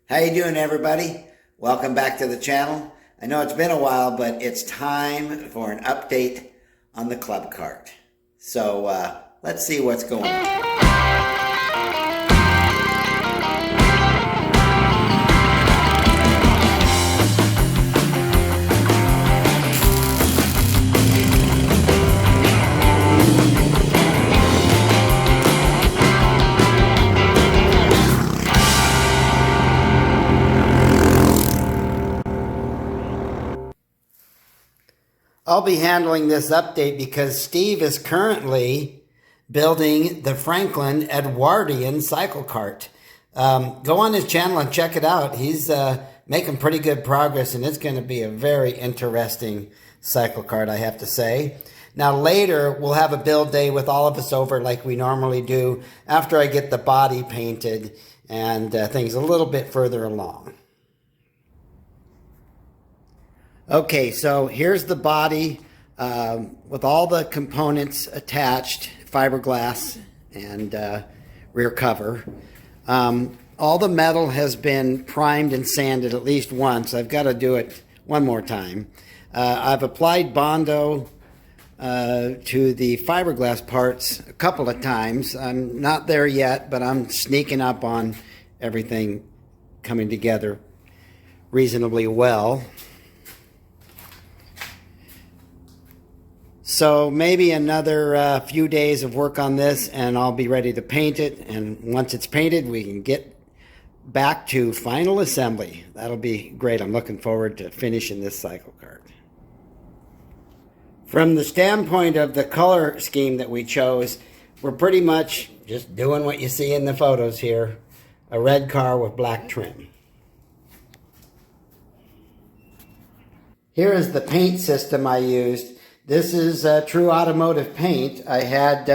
How you doing, everybody? Welcome back to the channel. I know it's been a while, but it's time for an update on the Club Kart. So let's see what's going on. I'll be handling this update because Steve is currently building the Franklin Edwardian cycle cart. Go on his channel and check it out. He's making pretty good progress, and it's going to be a very interesting cycle cart, I have to say. Now later, we'll have a build day with all of us over like we normally do after I get the body painted and things a little bit further along. Okay, so here's the body with all the components attached, fiberglass and rear cover. All the metal has been primed and sanded at least once. I've got to do it one more time. I've applied Bondo to the fiberglass parts a couple of times. I'm not there yet, but I'm sneaking up on everything coming together reasonably well. So maybe another few days of work on this and I'll be ready to paint it. And once it's painted, we can get back to final assembly. That'll be great. I'm looking forward to finishing this cycle cart. From the standpoint of the color scheme that we chose, we're pretty much just doing what you see in the photos here. A red car with black trim. Here is the paint system I used. This is True Automotive paint. I had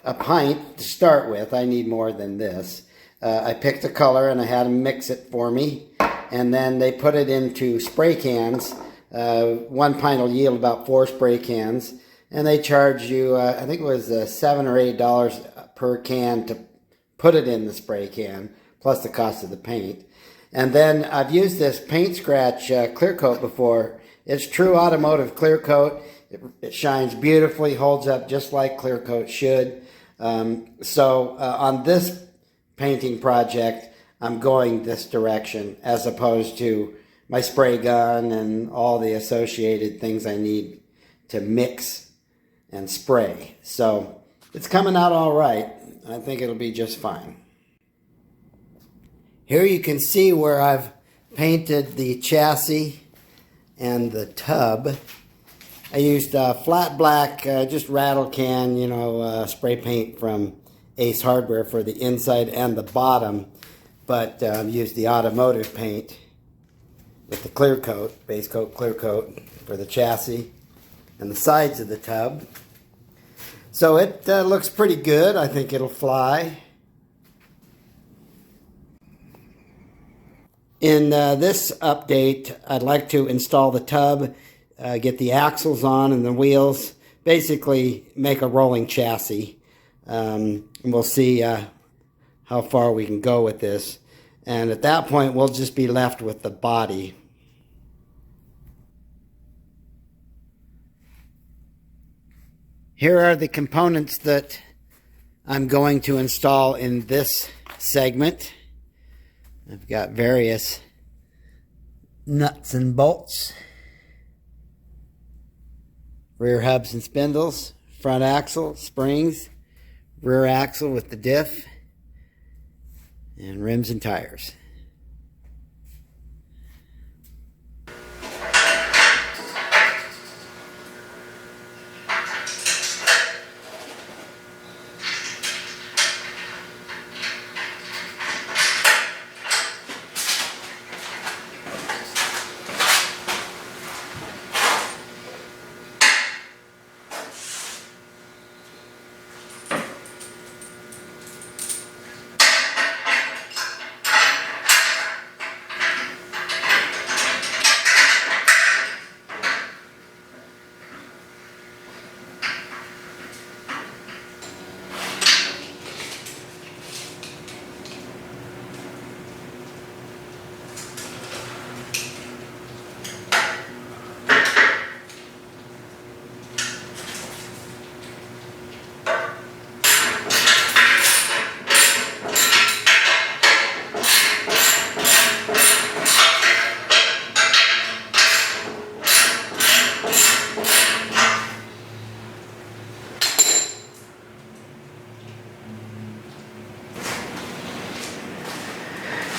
a pint to start with. I need more than this. I picked a color and I had them mix it for me. And then they put it into spray cans. 1 pint will yield about 4 spray cans. And they charge you, I think it was $7 or $8 per can to put it in the spray can, plus the cost of the paint. And then I've used this paint scratch clear coat before. It's True Automotive clear coat. It shines beautifully, holds up just like clear coat should. So on this painting project, I'm going this direction as opposed to my spray gun and all the associated things I need to mix and spray. So it's coming out all right. I think it'll be just fine. Here you can see where I've painted the chassis and the tub. I used flat black, just rattle can, spray paint from Ace Hardware for the inside and the bottom, but used the automotive paint with the clear coat, base coat, clear coat for the chassis and the sides of the tub. So it looks pretty good. I think it'll fly. In this update, I'd like to install the tub, get the axles on and the wheels, basically make a rolling chassis. And we'll see how far we can go with this. And at that point, we'll just be left with the body. Here are the components that I'm going to install in this segment. I've got various nuts and bolts. Rear hubs and spindles, front axle, springs, rear axle with the diff, and rims and tires.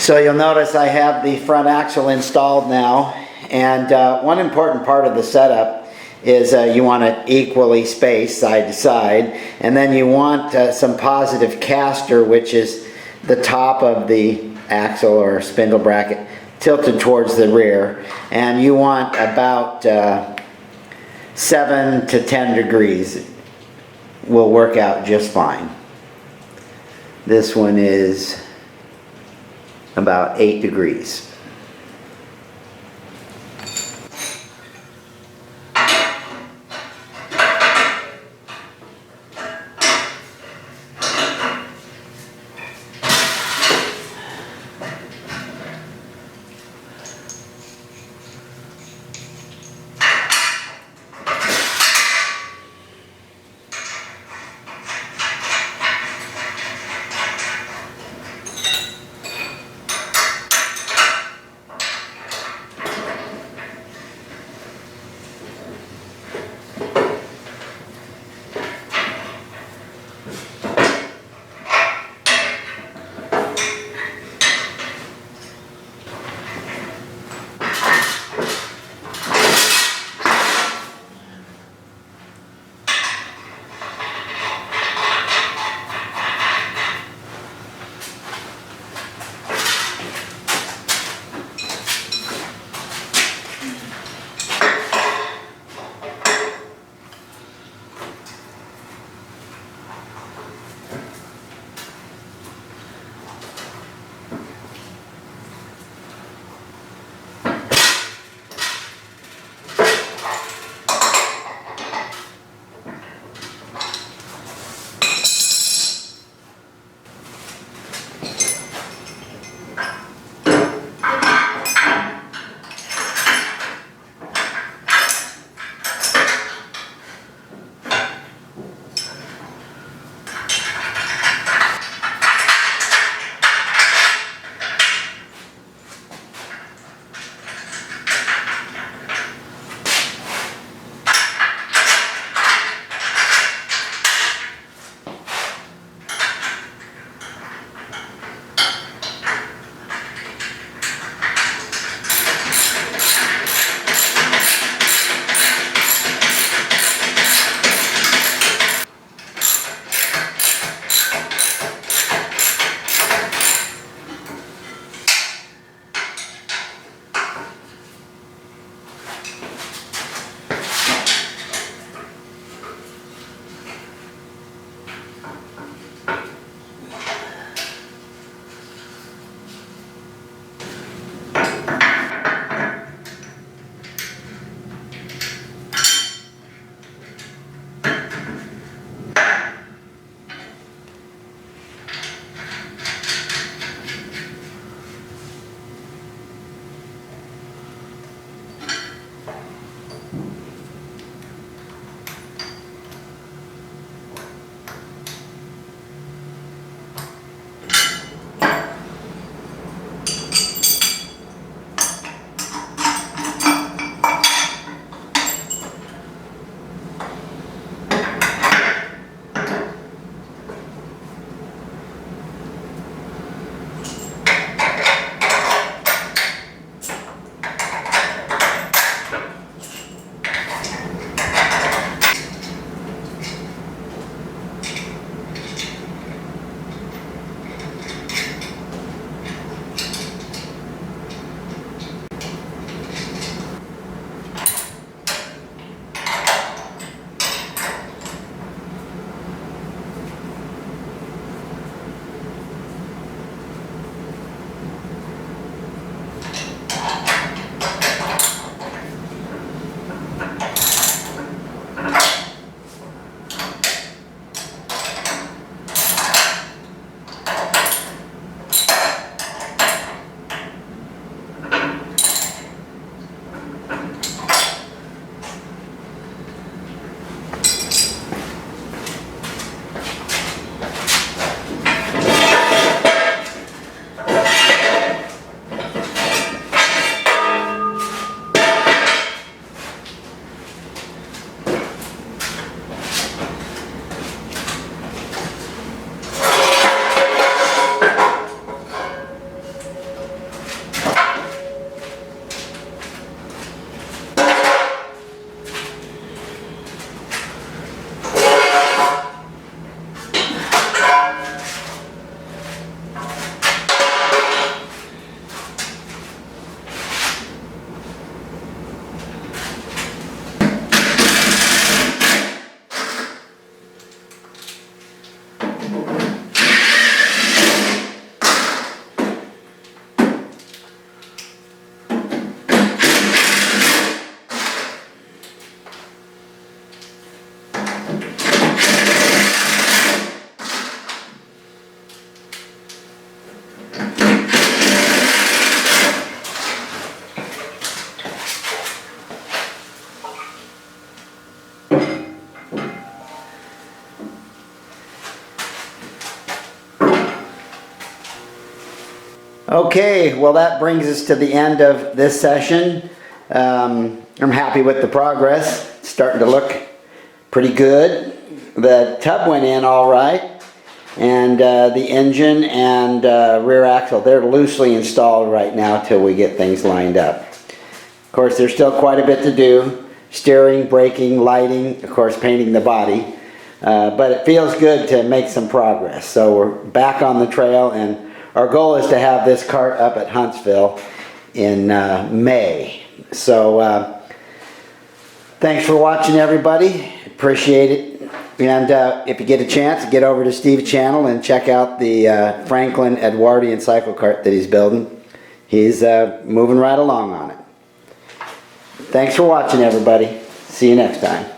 So you'll notice I have the front axle installed now, and one important part of the setup is you want it equally spaced side to side, and then you want some positive caster, which is the top of the axle or spindle bracket tilted towards the rear, and you want about 7 to 10 degrees. Will work out just fine. This one is about 8 degrees. Okay, well that brings us to the end of this session. I'm happy with the progress. It's starting to look pretty good. The tub went in all right, and the engine and rear axle, they're loosely installed right now till we get things lined up. Of course, there's still quite a bit to do. Steering, braking, lighting, of course painting the body. But it feels good to make some progress. So we're back on the trail, and our goal is to have this kart up at Huntsville in May. So thanks for watching, everybody. Appreciate it. And if you get a chance, get over to Steve's channel and check out the Franklin Edwardian cycle kart that he's building. He's moving right along on it. Thanks for watching, everybody. See you next time.